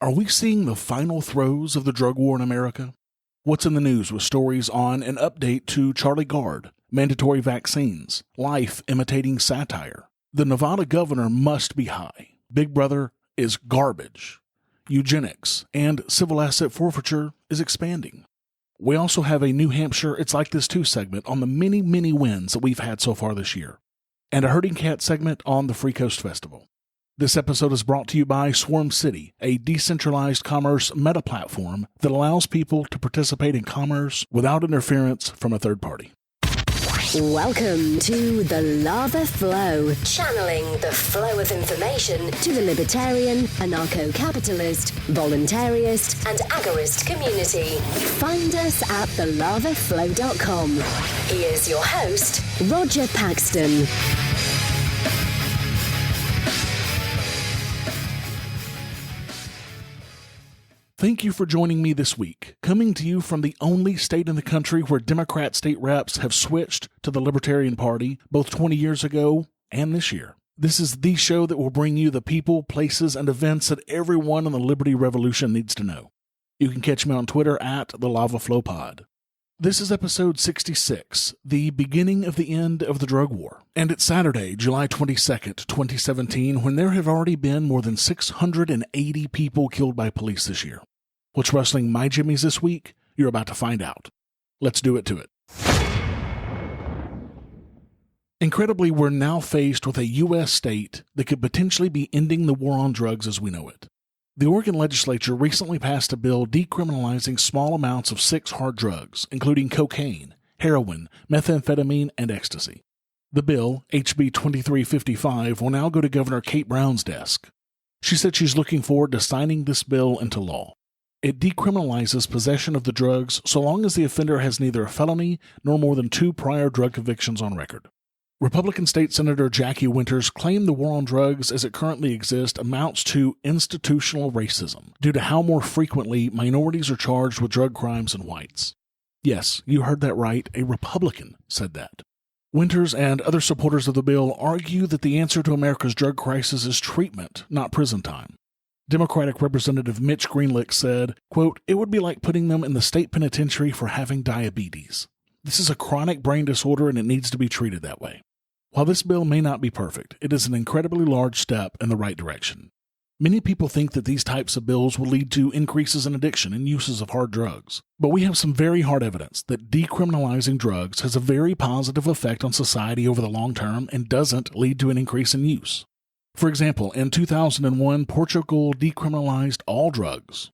Are we seeing the final throes of the drug war in America? What's in the news with stories on an update to Charlie Gard, mandatory vaccines, life imitating satire? The Nevada governor must be high. Big Brother is garbage. Eugenics and civil asset forfeiture is expanding. We also have a New Hampshire It's Like This Too segment on the many, many wins that we've had so far this year, and a herding cat segment on the Freecoast Festival. This episode is brought to you by Swarm City, a decentralized commerce meta platform that allows people to participate in commerce without interference from a third party. Welcome to The Lava Flow, channeling the flow of information to the libertarian, anarcho-capitalist, voluntarist, and agorist community. Find us at thelavaflow.com. Here's your host, Roger Paxton. Thank you for joining me this week, coming to you from the only state in the country where Democrat state reps have switched to the Libertarian Party, both 20 years ago and this year. This is the show that will bring you the people, places, and events that everyone in the Liberty Revolution needs to know. You can catch me on Twitter at the Lava Flow Pod. This is episode 66, the beginning of the end of the drug war. And it's Saturday, July 22nd, 2017, when there have already been more than 680 people killed by police this year. What's rustling my jimmies this week? You're about to find out. Let's do it to it. Incredibly, we're now faced with a U.S. state that could potentially be ending the war on drugs as we know it. The Oregon Legislature recently passed a bill decriminalizing small amounts of 6 hard drugs, including cocaine, heroin, methamphetamine, and ecstasy. The bill, HB 2355, will now go to Governor Kate Brown's desk. She said she's looking forward to signing this bill into law. It decriminalizes possession of the drugs so long as the offender has neither a felony nor more than 2 prior drug convictions on record. Republican State Senator Jackie Winters claimed the war on drugs as it currently exists amounts to institutional racism due to how more frequently minorities are charged with drug crimes than whites. Yes, you heard that right, a Republican said that. Winters and other supporters of the bill argue that the answer to America's drug crisis is treatment, not prison time. Democratic Representative Mitch Greenlick said, quote, "It would be like putting them in the state penitentiary for having diabetes. This is a chronic brain disorder and it needs to be treated that way." While this bill may not be perfect, it is an incredibly large step in the right direction. Many people think that these types of bills will lead to increases in addiction and uses of hard drugs. But we have some very hard evidence that decriminalizing drugs has a very positive effect on society over the long term and doesn't lead to an increase in use. For example, in 2001, Portugal decriminalized all drugs.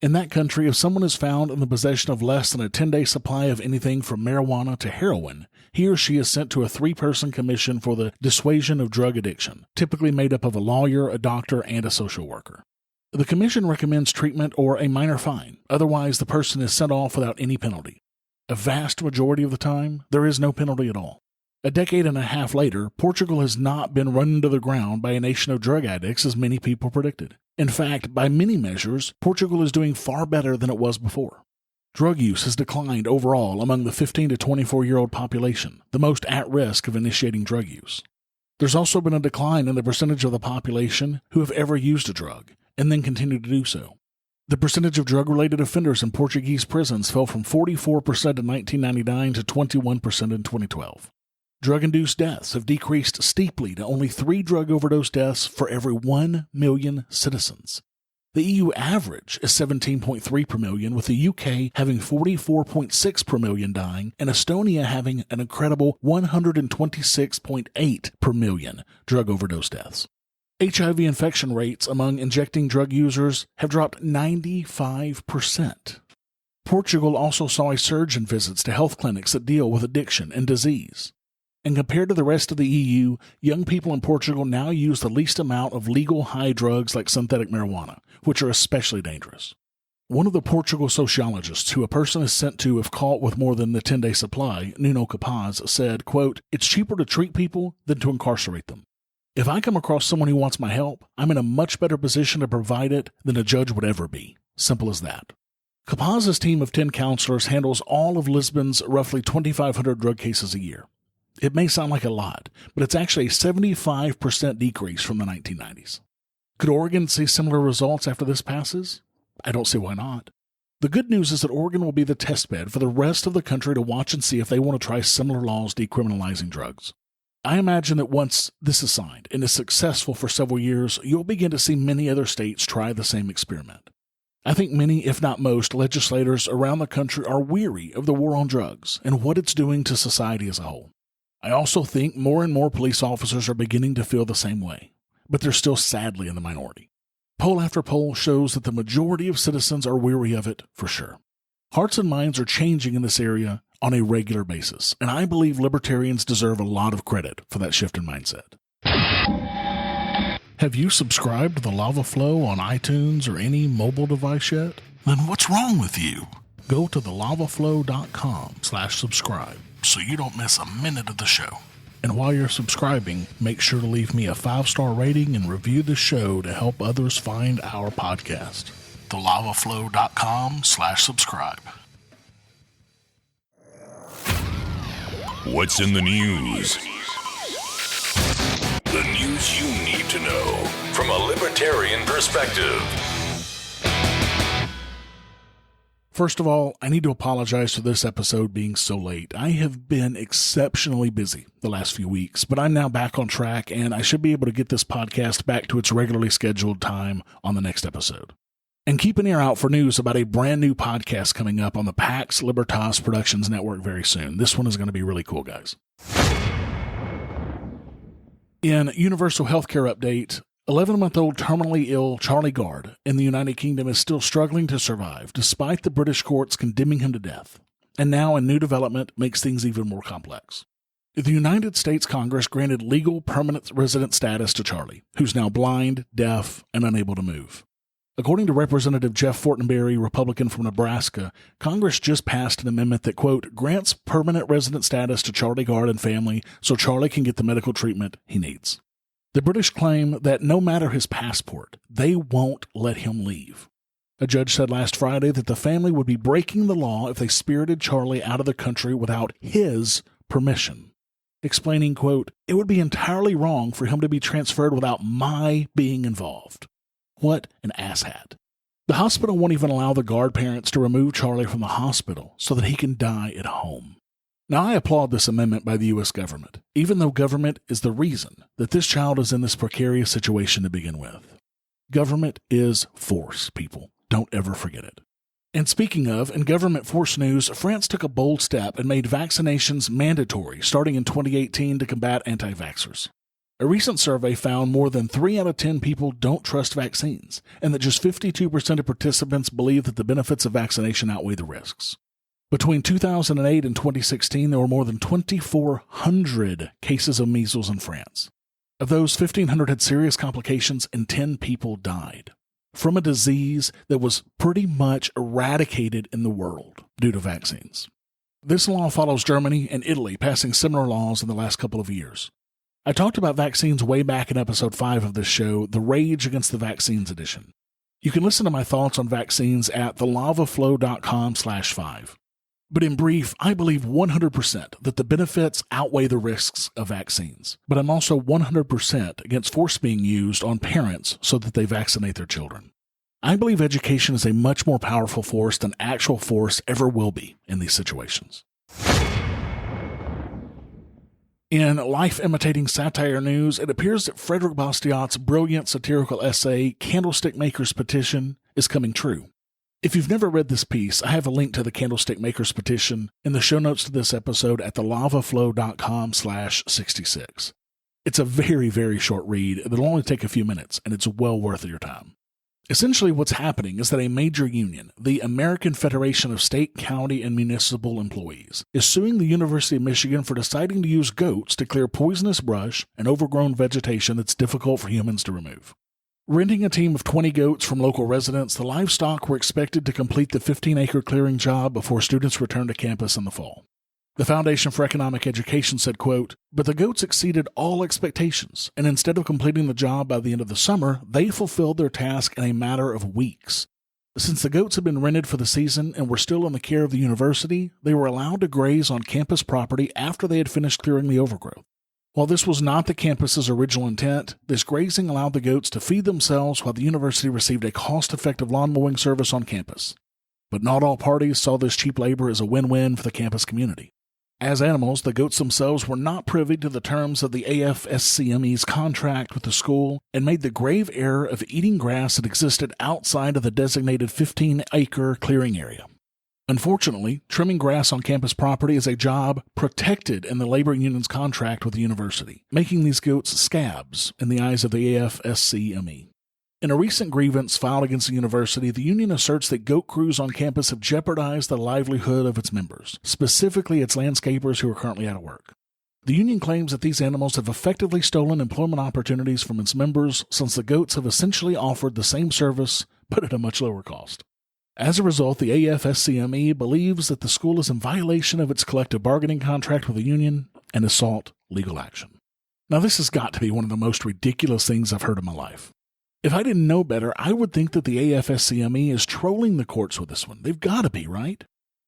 In that country, if someone is found in the possession of less than a 10-day supply of anything from marijuana to heroin, he or she is sent to a 3-person commission for the dissuasion of drug addiction, typically made up of a lawyer, a doctor, and a social worker. The commission recommends treatment or a minor fine. Otherwise, the person is sent off without any penalty. A vast majority of the time, there is no penalty at all. A decade and a half later, Portugal has not been run to the ground by a nation of drug addicts as many people predicted. In fact, by many measures, Portugal is doing far better than it was before. Drug use has declined overall among the 15 to 24-year-old population, the most at risk of initiating drug use. There's also been a decline in the percentage of the population who have ever used a drug, and then continue to do so. The percentage of drug-related offenders in Portuguese prisons fell from 44% in 1999 to 21% in 2012. Drug-induced deaths have decreased steeply to only 3 drug overdose deaths for every 1 million citizens. The EU average is 17.3 per million, with the UK having 44.6 per million dying, and Estonia having an incredible 126.8 per million drug overdose deaths. HIV infection rates among injecting drug users have dropped 95%. Portugal also saw a surge in visits to health clinics that deal with addiction and disease. And compared to the rest of the EU, young people in Portugal now use the least amount of legal high drugs like synthetic marijuana, which are especially dangerous. One of the Portugal sociologists who a person is sent to if caught with more than the 10-day supply, Nuno Capaz, said, quote, "It's cheaper to treat people than to incarcerate them. If I come across someone who wants my help, I'm in a much better position to provide it than a judge would ever be. Simple as that." Capaz's team of 10 counselors handles all of Lisbon's roughly 2,500 drug cases a year. It may sound like a lot, but it's actually a 75% decrease from the 1990s. Could Oregon see similar results after this passes? I don't see why not. The good news is that Oregon will be the testbed for the rest of the country to watch and see if they want to try similar laws decriminalizing drugs. I imagine that once this is signed and is successful for several years, you'll begin to see many other states try the same experiment. I think many, if not most, legislators around the country are weary of the war on drugs and what it's doing to society as a whole. I also think more and more police officers are beginning to feel the same way, but they're still sadly in the minority. Poll after poll shows that the majority of citizens are weary of it for sure. Hearts and minds are changing in this area on a regular basis, and I believe libertarians deserve a lot of credit for that shift in mindset. Have you subscribed to the Lava Flow on iTunes or any mobile device yet? Then what's wrong with you? Go to thelavaflow.com/subscribe so you don't miss a minute of the show. And while you're subscribing, make sure to leave me a 5-star rating and review the show to help others find our podcast. thelavaflow.com/subscribe. What's in the news? The news you need to know from a libertarian perspective. First of all, I need to apologize for this episode being so late. I have been exceptionally busy the last few weeks, but I'm now back on track, and I should be able to get this podcast back to its regularly scheduled time on the next episode. And keep an ear out for news about a brand new podcast coming up on the Pax Libertas Productions Network very soon. This one is going to be really cool, guys. In universal healthcare update, 11-month-old terminally ill Charlie Gard in the United Kingdom is still struggling to survive despite the British courts condemning him to death. And now a new development makes things even more complex. The United States Congress granted legal permanent resident status to Charlie, who's now blind, deaf, and unable to move. According to Representative Jeff Fortenberry, Republican from Nebraska, Congress just passed an amendment that, quote, grants permanent resident status to Charlie Gard and family so Charlie can get the medical treatment he needs. The British claim that no matter his passport, they won't let him leave. A judge said last Friday that the family would be breaking the law if they spirited Charlie out of the country without his permission, explaining, quote, it would be entirely wrong for him to be transferred without my being involved. What an asshat. The hospital won't even allow the Gard parents to remove Charlie from the hospital so that he can die at home. Now, I applaud this amendment by the U.S. government, even though government is the reason that this child is in this precarious situation to begin with. Government is force, people. Don't ever forget it. And speaking of, in government force news, France took a bold step and made vaccinations mandatory starting in 2018 to combat anti-vaxxers. A recent survey found more than 3 out of 10 people don't trust vaccines, and that just 52% of participants believe that the benefits of vaccination outweigh the risks. Between 2008 and 2016, there were more than 2,400 cases of measles in France. Of those, 1,500 had serious complications and 10 people died from a disease that was pretty much eradicated in the world due to vaccines. This law follows Germany and Italy passing similar laws in the last couple of years. I talked about vaccines way back in episode 5 of this show, the Rage Against the Vaccines edition. You can listen to my thoughts on vaccines at thelavaflow.com/5. But in brief, I believe 100% that the benefits outweigh the risks of vaccines. But I'm also 100% against force being used on parents so that they vaccinate their children. I believe education is a much more powerful force than actual force ever will be in these situations. In life-imitating satire news, it appears that Frederick Bastiat's brilliant satirical essay, Candlestick Maker's Petition, is coming true. If you've never read this piece, I have a link to the Candlestick Maker's Petition in the show notes to this episode at thelavaflow.com/66. It's a very, very short read that'll only take a few minutes, and it's well worth your time. Essentially, what's happening is that a major union, the American Federation of State, County, and Municipal Employees, is suing the University of Michigan for deciding to use goats to clear poisonous brush and overgrown vegetation that's difficult for humans to remove. Renting a team of 20 goats from local residents, the livestock were expected to complete the 15-acre clearing job before students returned to campus in the fall. The Foundation for Economic Education said, quote, but the goats exceeded all expectations, and instead of completing the job by the end of the summer, they fulfilled their task in a matter of weeks. Since the goats had been rented for the season and were still in the care of the university, they were allowed to graze on campus property after they had finished clearing the overgrowth. While this was not the campus's original intent, this grazing allowed the goats to feed themselves while the university received a cost-effective lawn mowing service on campus. But not all parties saw this cheap labor as a win-win for the campus community. As animals, the goats themselves were not privy to the terms of the AFSCME's contract with the school and made the grave error of eating grass that existed outside of the designated 15-acre clearing area. Unfortunately, trimming grass on campus property is a job protected in the labor union's contract with the university, making these goats scabs in the eyes of the AFSCME. In a recent grievance filed against the university, the union asserts that goat crews on campus have jeopardized the livelihood of its members, specifically its landscapers who are currently out of work. The union claims that these animals have effectively stolen employment opportunities from its members since the goats have essentially offered the same service, but at a much lower cost. As a result, the AFSCME believes that the school is in violation of its collective bargaining contract with the union and has sought legal action. Now, this has got to be one of the most ridiculous things I've heard in my life. If I didn't know better, I would think that the AFSCME is trolling the courts with this one. They've got to be, right?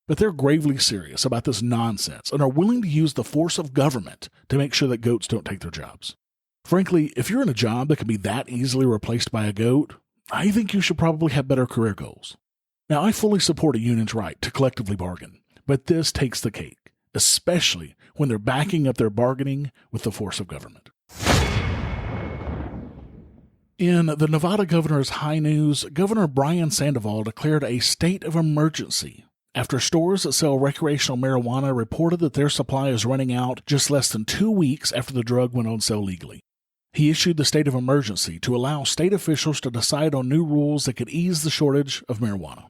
But they're gravely serious about this nonsense and are willing to use the force of government to make sure that goats don't take their jobs. Frankly, if you're in a job that can be that easily replaced by a goat, I think you should probably have better career goals. Now, I fully support a union's right to collectively bargain, but this takes the cake, especially when they're backing up their bargaining with the force of government. In the Nevada governor's high news, Governor Brian Sandoval declared a state of emergency after stores that sell recreational marijuana reported that their supply is running out just less than 2 weeks after the drug went on sale legally. He issued the state of emergency to allow state officials to decide on new rules that could ease the shortage of marijuana.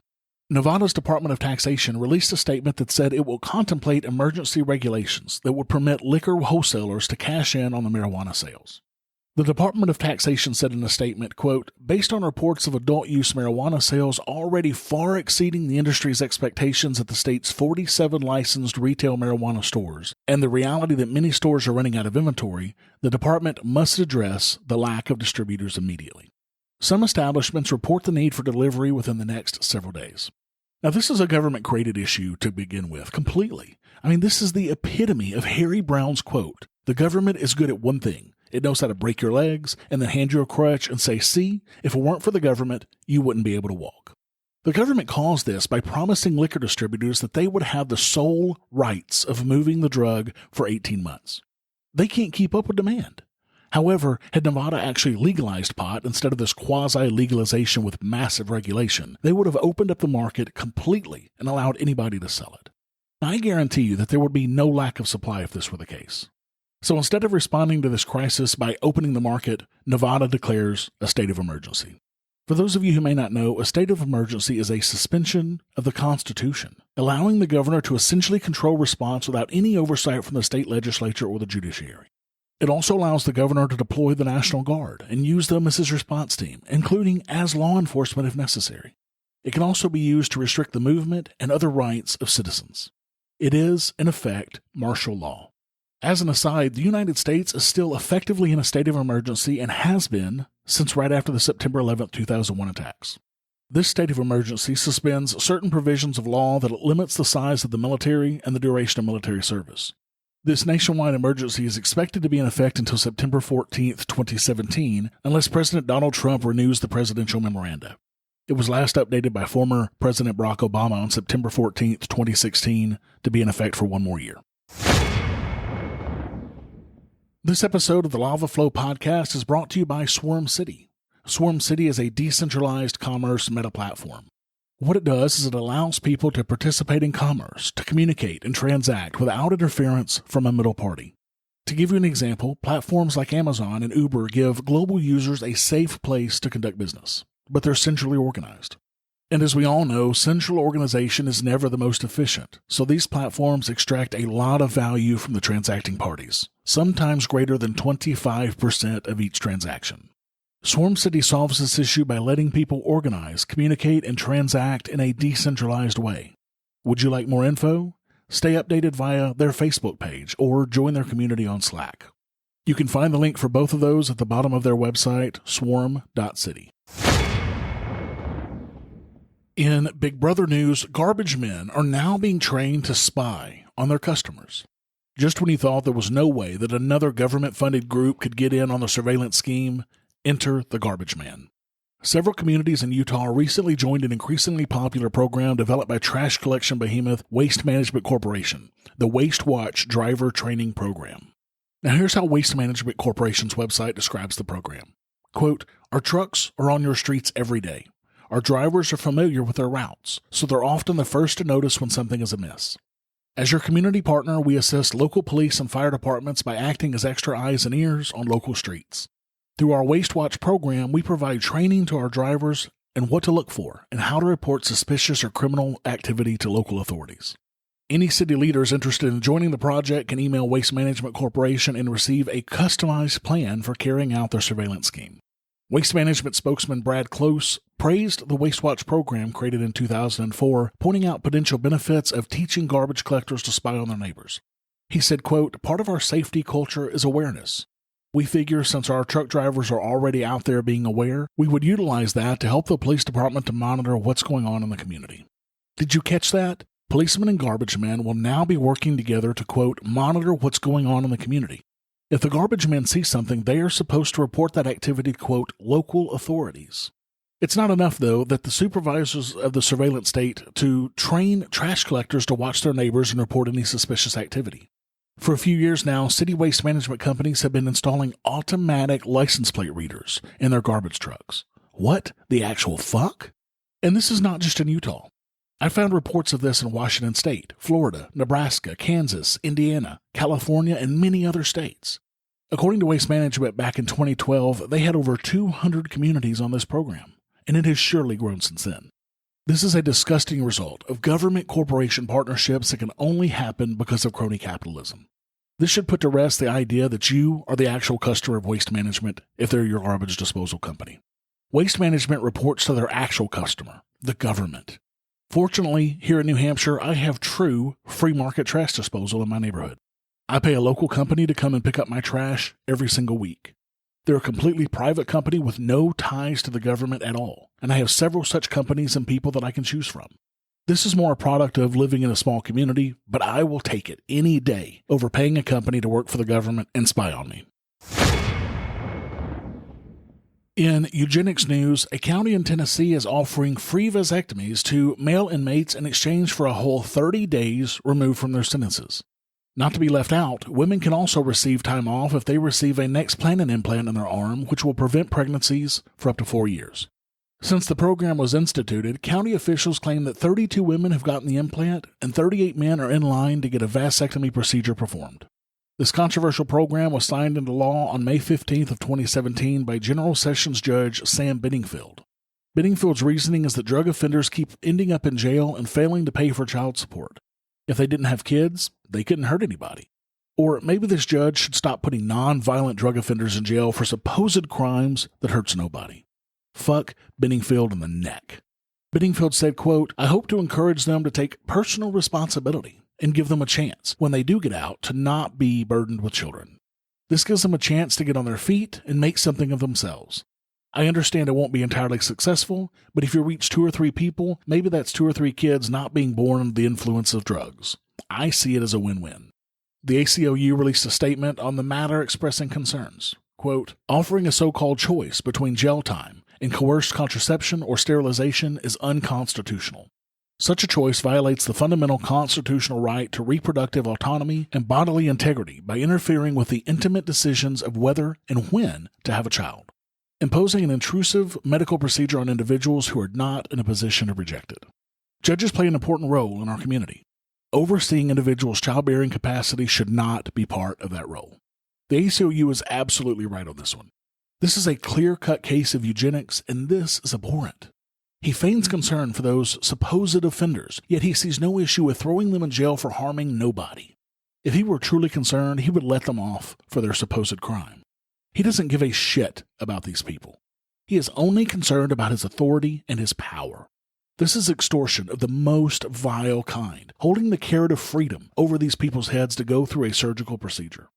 Nevada's Department of Taxation released a statement that said it will contemplate emergency regulations that would permit liquor wholesalers to cash in on the marijuana sales. The Department of Taxation said in a statement, quote, based on reports of adult-use marijuana sales already far exceeding the industry's expectations at the state's 47 licensed retail marijuana stores, and the reality that many stores are running out of inventory, the department must address the lack of distributors immediately. Some establishments report the need for delivery within the next several days. Now, this is a government-created issue to begin with, completely. I mean, this is the epitome of Harry Brown's quote, the government is good at one thing. It knows how to break your legs and then hand you a crutch and say, see, if it weren't for the government, you wouldn't be able to walk. The government caused this by promising liquor distributors that they would have the sole rights of moving the drug for 18 months. They can't keep up with demand. However, had Nevada actually legalized pot instead of this quasi-legalization with massive regulation, they would have opened up the market completely and allowed anybody to sell it. I guarantee you that there would be no lack of supply if this were the case. So instead of responding to this crisis by opening the market, Nevada declares a state of emergency. For those of you who may not know, a state of emergency is a suspension of the Constitution, allowing the governor to essentially control response without any oversight from the state legislature or the judiciary. It also allows the governor to deploy the National Guard and use them as his response team, including as law enforcement if necessary. It can also be used to restrict the movement and other rights of citizens. It is, in effect, martial law. As an aside, the United States is still effectively in a state of emergency and has been since right after the September 11, 2001 attacks. This state of emergency suspends certain provisions of law that limits the size of the military and the duration of military service. This nationwide emergency is expected to be in effect until September 14, 2017, unless President Donald Trump renews the presidential memoranda. It was last updated by former President Barack Obama on September 14, 2016, to be in effect for 1 more year. This episode of the Lava Flow podcast is brought to you by Swarm City. Swarm City is a decentralized commerce meta platform. What it does is it allows people to participate in commerce, to communicate and transact without interference from a middle party. To give you an example, platforms like Amazon and Uber give global users a safe place to conduct business, but they're centrally organized. And as we all know, central organization is never the most efficient, so these platforms extract a lot of value from the transacting parties, sometimes greater than 25% of each transaction. Swarm City solves this issue by letting people organize, communicate, and transact in a decentralized way. Would you like more info? Stay updated via their Facebook page or join their community on Slack. You can find the link for both of those at the bottom of their website, swarm.city. In Big Brother news, garbage men are now being trained to spy on their customers. Just when you thought there was no way that another government-funded group could get in on the surveillance scheme, enter the garbage man. Several communities in Utah recently joined an increasingly popular program developed by trash collection behemoth Waste Management Corporation, the Waste Watch Driver Training Program. Now here's how Waste Management Corporation's website describes the program. Quote, "Our trucks are on your streets every day. Our drivers are familiar with their routes, so they're often the first to notice when something is amiss. As your community partner, we assist local police and fire departments by acting as extra eyes and ears on local streets. Through our Waste Watch program, we provide training to our drivers and what to look for and how to report suspicious or criminal activity to local authorities. Any city leaders interested in joining the project can email Waste Management Corporation and receive a customized plan for carrying out their surveillance scheme." Waste Management spokesman Brad Close praised the Waste Watch program created in 2004, pointing out potential benefits of teaching garbage collectors to spy on their neighbors. He said, quote, "Part of our safety culture is awareness. We figure since our truck drivers are already out there being aware, we would utilize that to help the police department to monitor what's going on in the community." Did you catch that? Policemen and garbage men will now be working together to, quote, "monitor what's going on in the community." If the garbage men see something, they are supposed to report that activity to, quote, "local authorities." It's not enough, though, that the supervisors of the surveillance state to train trash collectors to watch their neighbors and report any suspicious activity. For a few years now, city waste management companies have been installing automatic license plate readers in their garbage trucks. What the actual fuck? And this is not just in Utah. I found reports of this in Washington State, Florida, Nebraska, Kansas, Indiana, California, and many other states. According to Waste Management back in 2012, they had over 200 communities on this program, and it has surely grown since then. This is a disgusting result of government corporation partnerships that can only happen because of crony capitalism. This should put to rest the idea that you are the actual customer of Waste Management if they're your garbage disposal company. Waste Management reports to their actual customer, the government. Fortunately, here in New Hampshire, I have true free market trash disposal in my neighborhood. I pay a local company to come and pick up my trash every single week. They're a completely private company with no ties to the government at all, and I have several such companies and people that I can choose from. This is more a product of living in a small community, but I will take it any day over paying a company to work for the government and spy on me. In Eugenics news, a county in Tennessee is offering free vasectomies to male inmates in exchange for a whole 30 days removed from their sentences. Not to be left out, women can also receive time off if they receive a Nexplanon implant in their arm, which will prevent pregnancies for up to 4 years. Since the program was instituted, county officials claim that 32 women have gotten the implant and 38 men are in line to get a vasectomy procedure performed. This controversial program was signed into law on May 15th of 2017 by General Sessions Judge Sam Bedingfield. Bedingfield's reasoning is that drug offenders keep ending up in jail and failing to pay for child support. If they didn't have kids, they couldn't hurt anybody. Or maybe this judge should stop putting non-violent drug offenders in jail for supposed crimes that hurts nobody. Fuck Bedingfield in the neck. Bedingfield said, quote, "I hope to encourage them to take personal responsibility and give them a chance, when they do get out, to not be burdened with children. This gives them a chance to get on their feet and make something of themselves. I understand it won't be entirely successful, but if you reach 2 or 3 people, maybe that's 2 or 3 kids not being born under the influence of drugs. I see it as a win-win." The ACLU released a statement on the matter expressing concerns. Quote, "Offering a so-called choice between jail time and coerced contraception or sterilization is unconstitutional. Such a choice violates the fundamental constitutional right to reproductive autonomy and bodily integrity by interfering with the intimate decisions of whether and when to have a child, imposing an intrusive medical procedure on individuals who are not in a position to reject it. Judges play an important role in our community. Overseeing individuals' childbearing capacity should not be part of that role." The ACLU is absolutely right on this one. This is a clear-cut case of eugenics, and this is abhorrent. He feigns concern for those supposed offenders, yet he sees no issue with throwing them in jail for harming nobody. If he were truly concerned, he would let them off for their supposed crime. He doesn't give a shit about these people. He is only concerned about his authority and his power. This is extortion of the most vile kind, holding the carrot of freedom over these people's heads to go through a surgical procedure.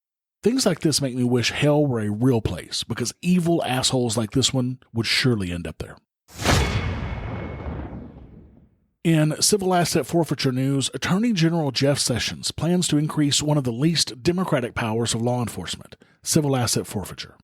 Things like this make me wish hell were a real place, because evil assholes like this one would surely end up there. In civil asset forfeiture news, Attorney General Jeff Sessions plans to increase one of the least democratic powers of law enforcement, civil asset forfeiture.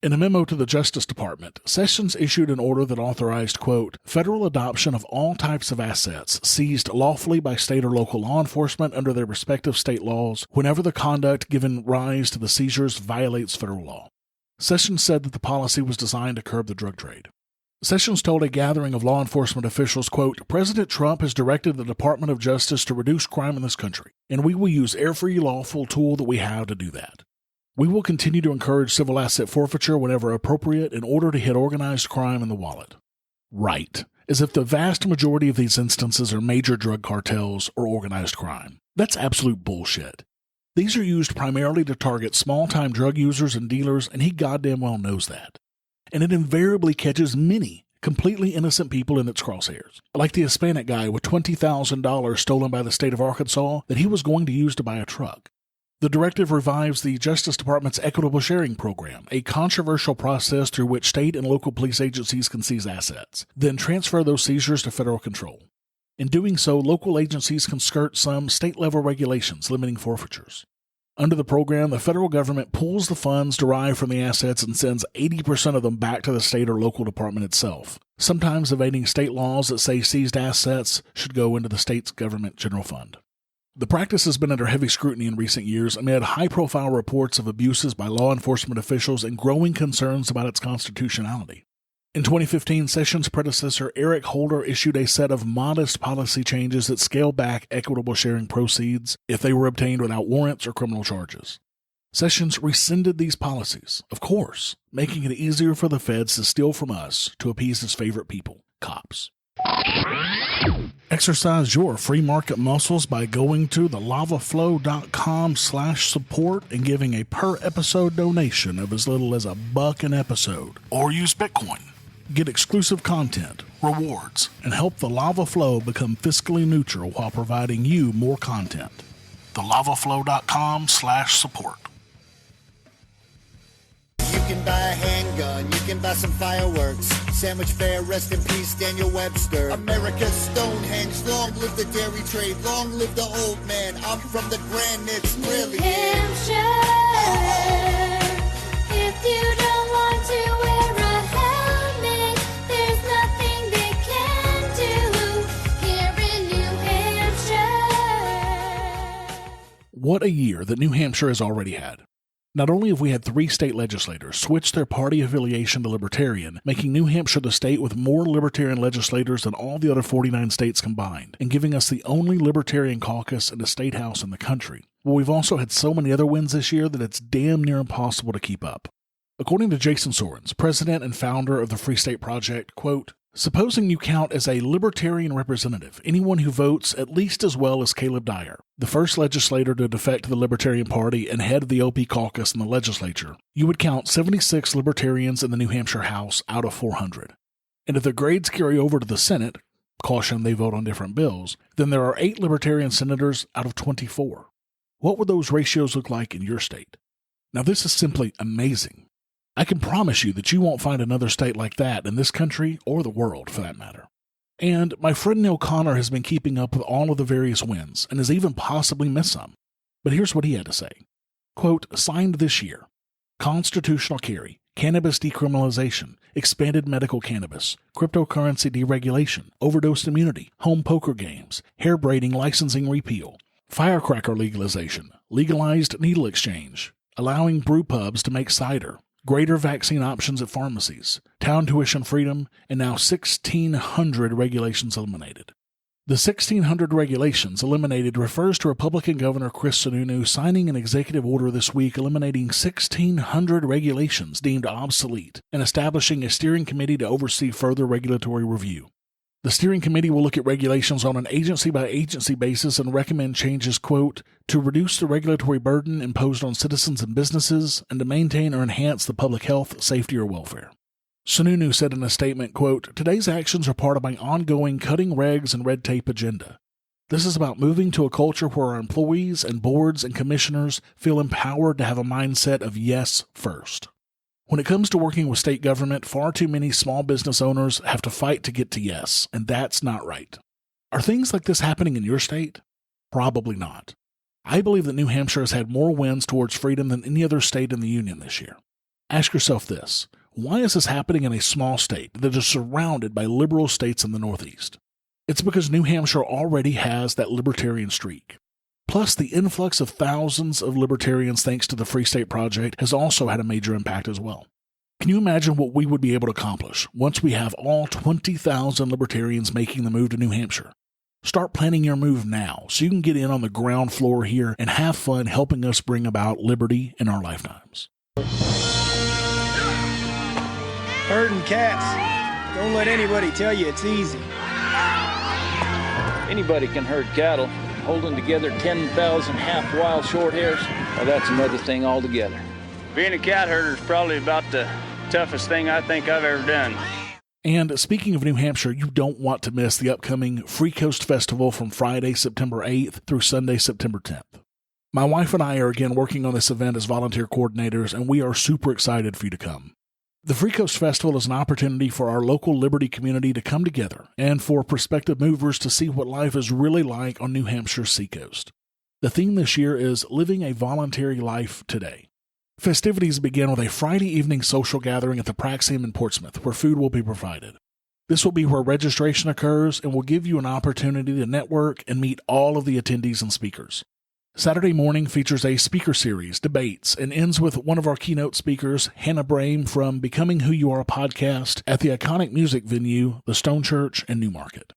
In a memo to the Justice Department, Sessions issued an order that authorized, quote, federal adoption of all types of assets seized lawfully by state or local law enforcement under their respective state laws whenever the conduct given rise to the seizures violates federal law. Sessions said that the policy was designed to curb the drug trade. Sessions told a gathering of law enforcement officials, quote, President Trump has directed the Department of Justice to reduce crime in this country, and we will use every lawful tool that we have to do that. We will continue to encourage civil asset forfeiture whenever appropriate in order to hit organized crime in the wallet. Right, as if the vast majority of these instances are major drug cartels or organized crime. That's absolute bullshit. These are used primarily to target small-time drug users and dealers, and he goddamn well knows that. And it invariably catches many completely innocent people in its crosshairs, like the Hispanic guy with $20,000 stolen by the state of Arkansas that he was going to use to buy a truck. The directive revives the Justice Department's equitable sharing program, a controversial process through which state and local police agencies can seize assets, then transfer those seizures to federal control. In doing so, local agencies can skirt some state-level regulations limiting forfeitures. Under the program, the federal government pools the funds derived from the assets and sends 80% of them back to the state or local department itself, sometimes evading state laws that say seized assets should go into the state's government general fund. The practice has been under heavy scrutiny in recent years amid high-profile reports of abuses by law enforcement officials and growing concerns about its constitutionality. In 2015, Sessions' predecessor Eric Holder issued a set of modest policy changes that scale back equitable sharing proceeds if they were obtained without warrants or criminal charges. Sessions rescinded these policies, of course, making it easier for the feds to steal from us to appease his favorite people, cops. Exercise your free market muscles by going to thelavaflow.com/support and giving a per-episode donation of as little as $1 an episode, or use Bitcoin. Get exclusive content, rewards, and help the Lava Flow become fiscally neutral while providing you more content. thelavaflow.com/support. You can buy a handgun, you can buy some fireworks. Sandwich Fair, rest in peace, Daniel Webster. America's Stonehenge, long live the dairy trade, long live the old man. I'm from the granites, really. New Hampshire, if you don't want to wear a helmet, there's nothing they can do here in New Hampshire. What a year that New Hampshire has already had. Not only have we had 3 state legislators switch their party affiliation to Libertarian, making New Hampshire the state with more Libertarian legislators than all the other 49 states combined, and giving us the only Libertarian caucus and a state house in the country, but we've also had so many other wins this year that it's damn near impossible to keep up. According to Jason Sorens, president and founder of the Free State Project, quote, supposing you count as a Libertarian representative anyone who votes at least as well as Caleb Dyer, the first legislator to defect to the Libertarian Party and head of the OP caucus in the legislature, you would count 76 Libertarians in the New Hampshire House out of 400. And if the grades carry over to the Senate, caution they vote on different bills, then there are 8 Libertarian senators out of 24. What would those ratios look like in your state? Now this is simply amazing. I can promise you that you won't find another state like that in this country or the world, for that matter. And my friend Neil Connor has been keeping up with all of the various wins and has even possibly missed some. But here's what he had to say. Quote, signed this year. Constitutional carry, cannabis decriminalization, expanded medical cannabis, cryptocurrency deregulation, overdose immunity, home poker games, hair braiding licensing repeal, firecracker legalization, legalized needle exchange, allowing brew pubs to make cider, greater vaccine options at pharmacies, town tuition freedom, and now 1,600 regulations eliminated. The 1,600 regulations eliminated refers to Republican Governor Chris Sununu signing an executive order this week eliminating 1,600 regulations deemed obsolete and establishing a steering committee to oversee further regulatory review. The steering committee will look at regulations on an agency-by-agency basis and recommend changes, quote, to reduce the regulatory burden imposed on citizens and businesses and to maintain or enhance the public health, safety, or welfare. Sununu said in a statement, quote, today's actions are part of my ongoing cutting regs and red tape agenda. This is about moving to a culture where our employees and boards and commissioners feel empowered to have a mindset of yes first. When it comes to working with state government, far too many small business owners have to fight to get to yes, and that's not right. Are things like this happening in your state? Probably not. I believe that New Hampshire has had more wins towards freedom than any other state in the Union this year. Ask yourself this: why is this happening in a small state that is surrounded by liberal states in the Northeast? It's because New Hampshire already has that libertarian streak. Plus, the influx of thousands of libertarians thanks to the Free State Project has also had a major impact as well. Can you imagine what we would be able to accomplish once we have all 20,000 libertarians making the move to New Hampshire? Start planning your move now so you can get in on the ground floor here and have fun helping us bring about liberty in our lifetimes. Herding cats. Don't let anybody tell you it's easy. Anybody can herd cattle. Holding together 10,000 half-wild short hairs, well, that's another thing altogether. Being a cat herder is probably about the toughest thing I think I've ever done. And speaking of New Hampshire, you don't want to miss the upcoming Freecoast Festival from Friday, September 8th through Sunday, September 10th. My wife and I are again working on this event as volunteer coordinators, and we are super excited for you to come. The Freecoast Festival is an opportunity for our local Liberty community to come together and for prospective movers to see what life is really like on New Hampshire's seacoast. The theme this year is Living a Voluntary Life Today. Festivities begin with a Friday evening social gathering at the Praxium in Portsmouth, where food will be provided. This will be where registration occurs and will give you an opportunity to network and meet all of the attendees and speakers. Saturday morning features a speaker series, debates, and ends with one of our keynote speakers, Hannah Brame from Becoming Who You Are podcast at the iconic music venue, the Stone Church in Newmarket.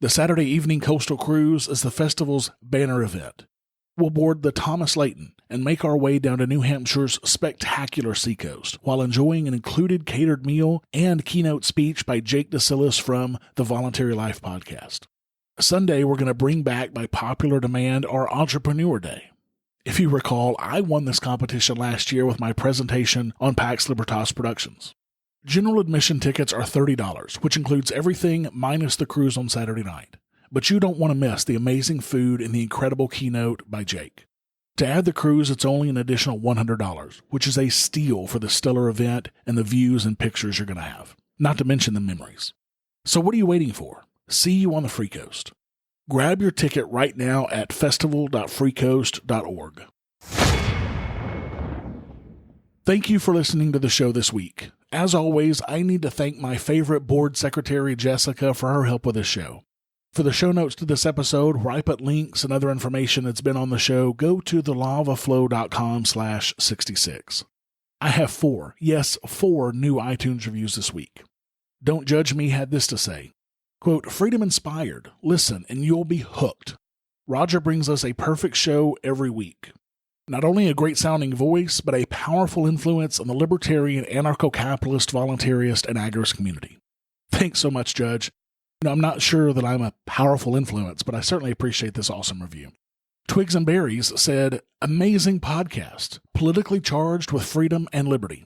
The Saturday evening coastal cruise is the festival's banner event. We'll board the Thomas Layton and make our way down to New Hampshire's spectacular seacoast while enjoying an included catered meal and keynote speech by Jake DeSillis from the Voluntary Life podcast. Sunday, we're going to bring back, by popular demand, our Entrepreneur Day. If you recall, I won this competition last year with my presentation on Pax Libertas Productions. General admission tickets are $30, which includes everything minus the cruise on Saturday night. But you don't want to miss the amazing food and the incredible keynote by Jake. To add the cruise, it's only an additional $100, which is a steal for the stellar event and the views and pictures you're going to have, not to mention the memories. So what are you waiting for? See you on the Free Coast. Grab your ticket right now at festival.freecoast.org. Thank you for listening to the show this week. As always, I need to thank my favorite board secretary, Jessica, for her help with this show. For the show notes to this episode, where I put links and other information that's been on the show, go to thelavaflow.com/66. I have 4 new iTunes reviews this week. Don't Judge Me had this to say. Quote, freedom inspired. Listen and you'll be hooked. Roger brings us a perfect show every week. Not only a great sounding voice, but a powerful influence on the libertarian, anarcho-capitalist, voluntarist, and agorist community. Thanks so much, Judge. I'm not sure that I'm a powerful influence, but I certainly appreciate this awesome review. Twigs and Berries said, amazing podcast, politically charged with freedom and liberty.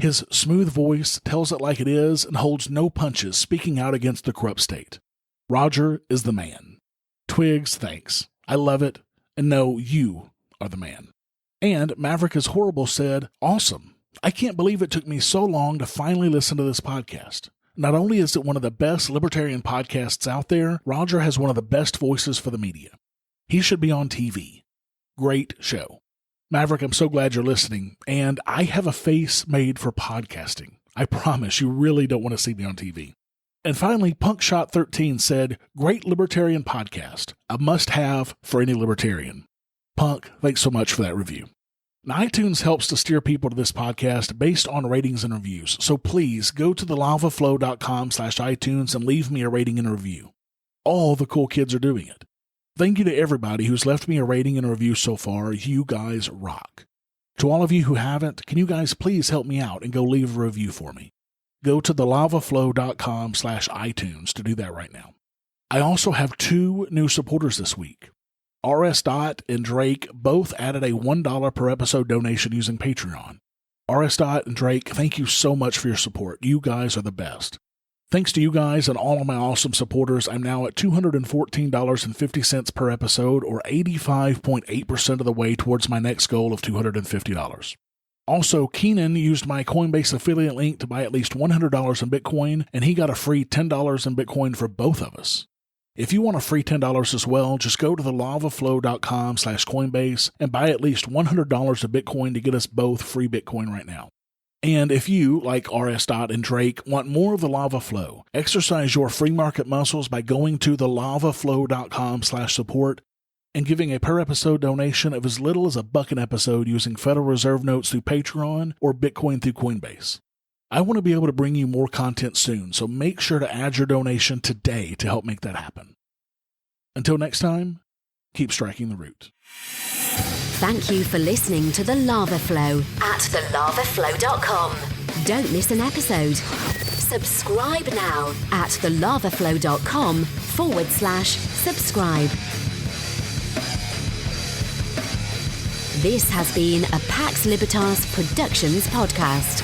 His smooth voice tells it like it is and holds no punches, speaking out against the corrupt state. Roger is the man. Twigs, thanks. I love it. And no, you are the man. And Maverick is Horrible said, awesome. I can't believe it took me so long to finally listen to this podcast. Not only is it one of the best libertarian podcasts out there, Roger has one of the best voices for the media. He should be on TV. Great show. Maverick, I'm so glad you're listening, and I have a face made for podcasting. I promise you really don't want to see me on TV. And finally, Punkshot13 said, great libertarian podcast, a must-have for any libertarian. Punk, thanks so much for that review. Now, iTunes helps to steer people to this podcast based on ratings and reviews, so please go to thelavaflow.com/iTunes and leave me a rating and a review. All the cool kids are doing it. Thank you to everybody who's left me a rating and a review so far. You guys rock. To all of you who haven't, can you guys please help me out and go leave a review for me? Go to thelavaflow.com/iTunes to do that right now. I also have 2 new supporters this week. RS. and Drake both added a $1 per episode donation using Patreon. RS. and Drake, thank you so much for your support. You guys are the best. Thanks to you guys and all of my awesome supporters, I'm now at $214.50 per episode, or 85.8% of the way towards my next goal of $250. Also, Keenan used my Coinbase affiliate link to buy at least $100 in Bitcoin, and he got a free $10 in Bitcoin for both of us. If you want a free $10 as well, just go to thelavaflow.com/Coinbase and buy at least $100 of Bitcoin to get us both free Bitcoin right now. And if you, like RS. and Drake, want more of the Lava Flow, exercise your free market muscles by going to thelavaflow.com/support and giving a per episode donation of as little as $1 an episode using Federal Reserve notes through Patreon or Bitcoin through Coinbase. I want to be able to bring you more content soon, so make sure to add your donation today to help make that happen. Until next time, keep striking the root. Thank you for listening to The Lava Flow at thelavaflow.com. Don't miss an episode. Subscribe now at thelavaflow.com/subscribe. This has been a Pax Libertas Productions podcast.